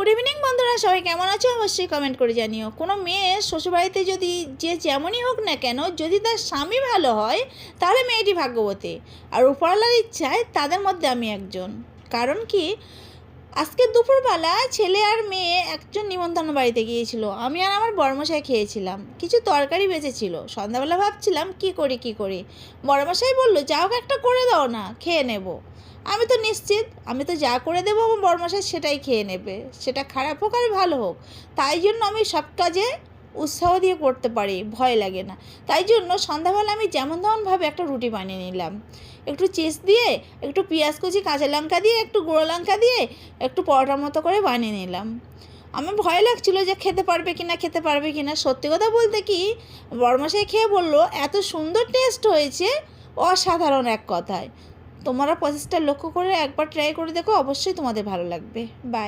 Good evening বন্ধুরা, সবাই কেমন আছো অবশ্যই কমেন্ট করে জানিও। কোনো মেয়ে শ্বশুরবাড়িতে যদি যে যেমনই হোক না কেন, যদি তার স্বামী ভালো হয় তাহলে মেয়েটি ভাগ্যবতী। আর উপরওয়ালার ইচ্ছায় তাদের মধ্যে আমি একজন। কারণ কি, আজকে দুপুরবেলা ছেলে আর মেয়ে একজন নিমন্ত্রণ বাড়িতে গিয়েছিল। আমি আর আমার বড়মশাই খেয়েছিলাম, কিছু তরকারি বেঁচেছিল। সন্ধ্যাবেলা ভাবছিলাম কি করি। বড়মশাই বলল, যা হোক একটা করে দাও না, খেয়ে নেব। আমি তো নিশ্চিত, আমি তো যা করে দেবো আমার বড়মশাই সেটাই খেয়ে নেবে, সেটা খারাপ হোক আর ভালো হোক। তাই জন্য আমি সব কাজে উৎসাহ দিয়ে করতে পারি, ভয় লাগে না। তাই জন্য সন্ধ্যাবেলা আমি যেমন তেমনভাবে একটা রুটি বানিয়ে নিলাম, একটু চিজ দিয়ে, একটু পেঁয়াজ কুচি, কাঁচা লঙ্কা দিয়ে, একটু গুঁড়ো লঙ্কা দিয়ে একটু পরোটার মতো করে বানিয়ে নিলাম। আমার ভয় লাগছিল যে খেতে পারবে কি না। সত্যি কথা বলতে কি, বড়মশাই খেয়ে বললো, এত সুন্দর টেস্ট হয়েছে, অসাধারণ এক কথায়। তোমরা প্রসেসটা লক্ষ্য করে একবার ট্রাই করে দেখো, অবশ্যই তোমাদের ভালো লাগবে। বাই।